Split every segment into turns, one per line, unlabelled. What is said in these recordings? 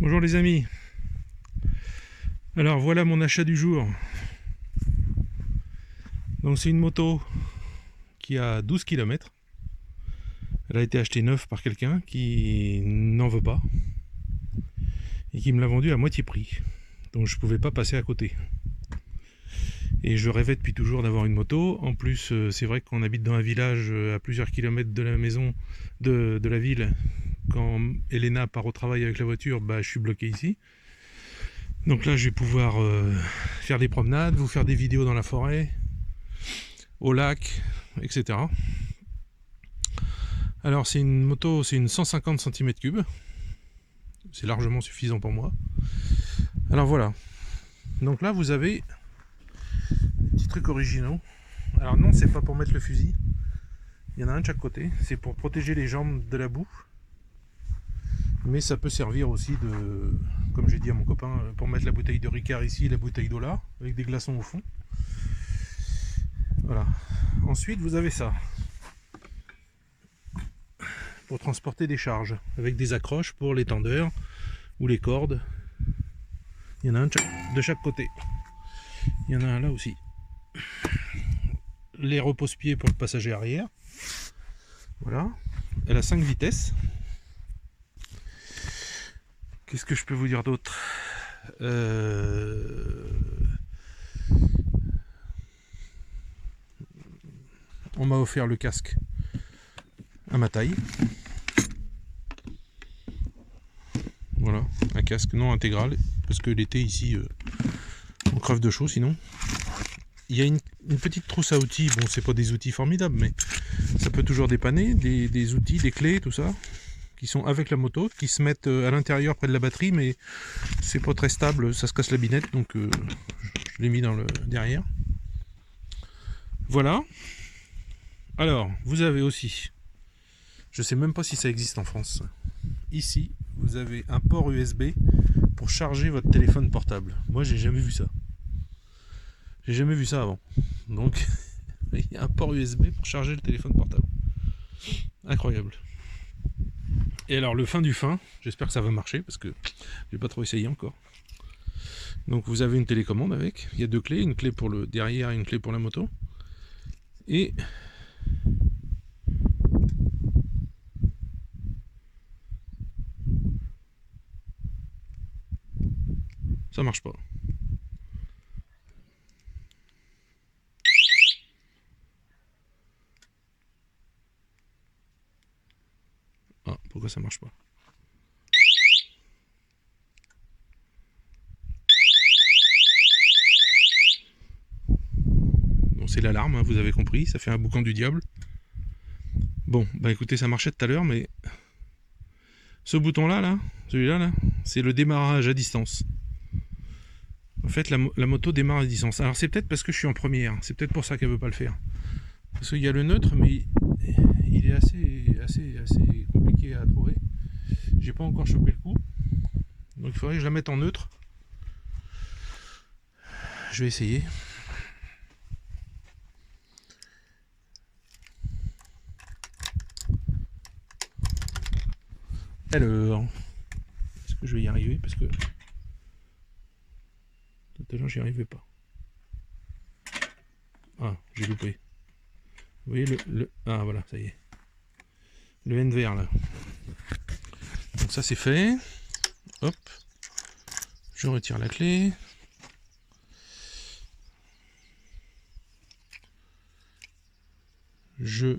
Bonjour les amis. Alors voilà mon achat du jour. Donc c'est une moto qui a 12 km. Elle a été achetée neuve par quelqu'un qui n'en veut pas et qui me l'a vendue à moitié prix. Donc je pouvais pas passer à côté. Et je rêvais depuis toujours d'avoir une moto. En plus, c'est vrai qu'on habite dans un village à plusieurs kilomètres de la maison de la ville. Quand Elena part au travail avec la voiture, je suis bloqué ici. Donc là, je vais pouvoir faire des promenades, vous faire des vidéos dans la forêt, au lac, etc. Alors c'est une moto, c'est une 150 cm3. C'est largement suffisant pour moi. Alors voilà. Donc là, vous avez des petits trucs originaux. Alors non, c'est pas pour mettre le fusil. Il y en a un de chaque côté. C'est pour protéger les jambes de la boue. Mais ça peut servir aussi de, comme j'ai dit à mon copain, pour mettre la bouteille de Ricard ici et la bouteille d'eau là, avec des glaçons au fond. Voilà. Ensuite, vous avez ça. Pour transporter des charges, avec des accroches pour les tendeurs ou les cordes. Il y en a un de chaque côté. Il y en a un là aussi. Les repose-pieds pour le passager arrière. Voilà. Elle a 5 vitesses. Qu'est-ce que je peux vous dire d'autre? On m'a offert le casque à ma taille. Voilà, un casque non intégral, parce que l'été ici, on crève de chaud sinon. Il y a une petite trousse à outils, bon c'est pas des outils formidables, mais ça peut toujours dépanner, des outils, des clés, tout ça, qui sont avec la moto, qui se mettent à l'intérieur près de la batterie, mais c'est pas très stable, ça se casse la binette, donc je l'ai mis dans le derrière. Voilà. Alors, vous avez aussi, je sais même pas si ça existe en France, ici, vous avez un port USB pour charger votre téléphone portable. Moi, j'ai jamais vu ça. J'ai jamais vu ça avant. Donc, il y a un port USB pour charger le téléphone portable. Incroyable. Et alors, le fin du fin, j'espère que ça va marcher parce que j'ai pas trop essayé encore. Donc, vous avez une télécommande avec. Il y a 2 clés, une clé pour le derrière et une clé pour la moto. Et ça marche pas. Ah, pourquoi ça marche pas? Bon, c'est l'alarme, hein, vous avez compris, ça fait un boucan du diable. Bon, écoutez, ça marchait tout à l'heure, mais ce bouton-là, là, celui-là, là, c'est le démarrage à distance. En fait, la moto démarre à distance. Alors, c'est peut-être parce que je suis en première. C'est peut-être pour ça qu'elle veut pas le faire. Parce qu'il y a le neutre, mais il est assez compliqué à trouver. J'ai pas encore chopé le coup. Donc, il faudrait que je la mette en neutre. Je vais essayer. Alors, est-ce que je vais y arriver? Parce que tout à l'heure, j'y arrivais pas. Ah, j'ai loupé. Vous voyez le... Ah, voilà, ça y est. Le N vert, là. Donc ça, c'est fait. Hop. Je retire la clé. Je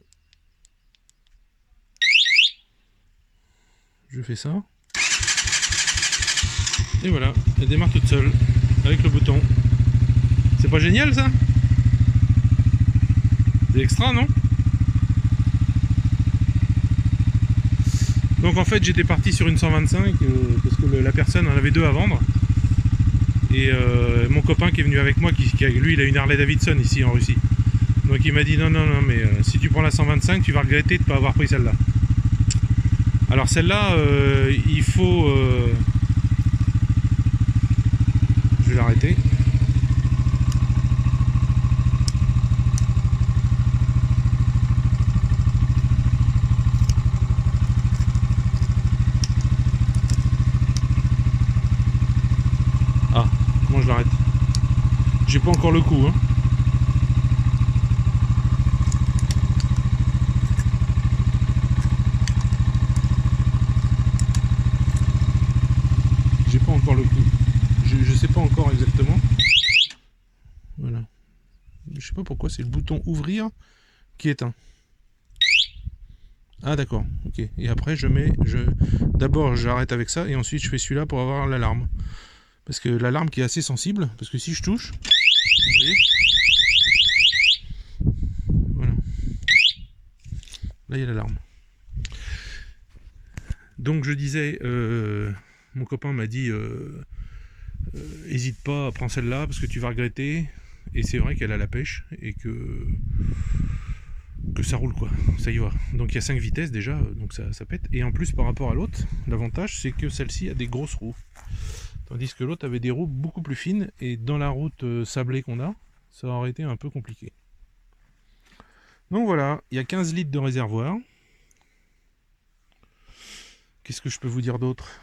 fais ça. Et voilà, elle démarre toute seule, avec le bouton. C'est pas génial ça? C'est extra, non? Donc en fait j'étais parti sur une 125 parce que la personne en avait 2 à vendre. Et mon copain qui est venu avec moi, lui il a une Harley Davidson ici en Russie. Donc il m'a dit non mais si tu prends la 125 tu vas regretter de ne pas avoir pris celle-là. Alors celle-là il faut... je vais l'arrêter. J'ai pas encore le coup, hein. J'ai pas encore le coup. Je sais pas encore exactement. Voilà. Je sais pas pourquoi c'est le bouton ouvrir qui est éteint. Ah d'accord, ok. Et après d'abord j'arrête avec ça et ensuite je fais celui-là pour avoir l'alarme. Parce que l'alarme qui est assez sensible, parce que si je touche, vous voyez, voilà. Là il y a l'alarme. Donc je disais, mon copain m'a dit, hésite pas, prends celle-là parce que tu vas regretter. Et c'est vrai qu'elle a la pêche et que ça roule quoi, ça y va. Donc il y a 5 vitesses déjà, donc ça pète. Et en plus par rapport à l'autre, l'avantage c'est que celle-ci a des grosses roues. Tandis que l'autre avait des roues beaucoup plus fines et dans la route sablée qu'on a, ça aurait été un peu compliqué. Donc voilà, il y a 15 litres de réservoir. Qu'est-ce que je peux vous dire d'autre?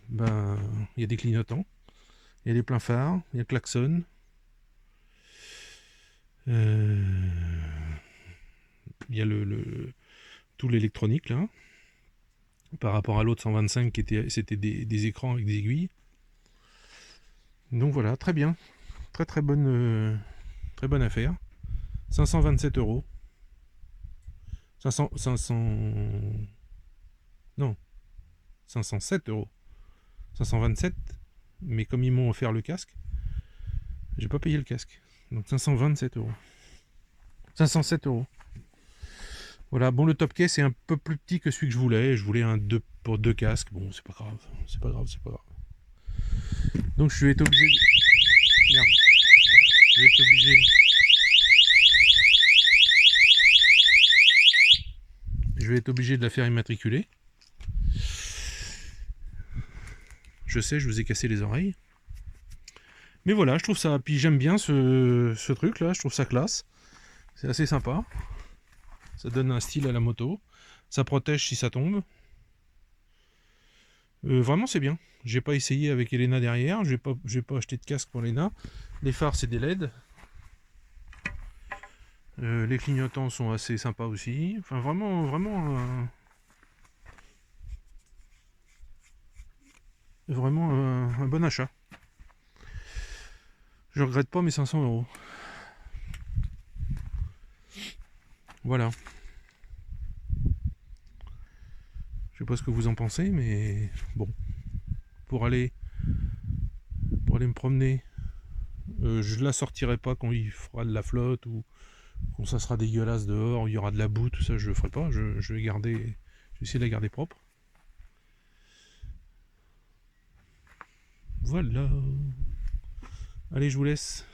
Ben, il y a des clignotants, il y a des pleins phares, il y a le klaxon. Il y a tout l'électronique là. Par rapport à l'autre 125 c'était des écrans avec des aiguilles. Donc voilà, très bien. Très bonne affaire. 527 euros. 500, non, 507 euros. 527, mais comme ils m'ont offert le casque, j'ai pas payé le casque. Donc 527 euros. 507 euros. Voilà, bon, le top case est un peu plus petit que celui que je voulais. Je voulais un 2 pour 2 casques. Bon, c'est pas grave. C'est pas grave. Donc je vais être obligé de... Merde. Je vais être obligé... Je vais être obligé de la faire immatriculer. Je sais, je vous ai cassé les oreilles. Mais voilà, je trouve ça... Puis j'aime bien ce truc là, je trouve ça classe. C'est assez sympa. Ça donne un style à la moto. Ça protège si ça tombe. Vraiment c'est bien. J'ai pas essayé avec Elena derrière. J'ai pas acheté de casque pour Elena. Les phares c'est des LED. Les clignotants sont assez sympas aussi. Enfin vraiment un bon achat. Je regrette pas mes 500 euros. Voilà. Je sais pas ce que vous en pensez, mais bon. Pour aller me promener, je la sortirai pas quand il fera de la flotte ou quand ça sera dégueulasse dehors, il y aura de la boue, tout ça, je le ferai pas. Je vais essayer de la garder propre. Voilà. Allez, je vous laisse.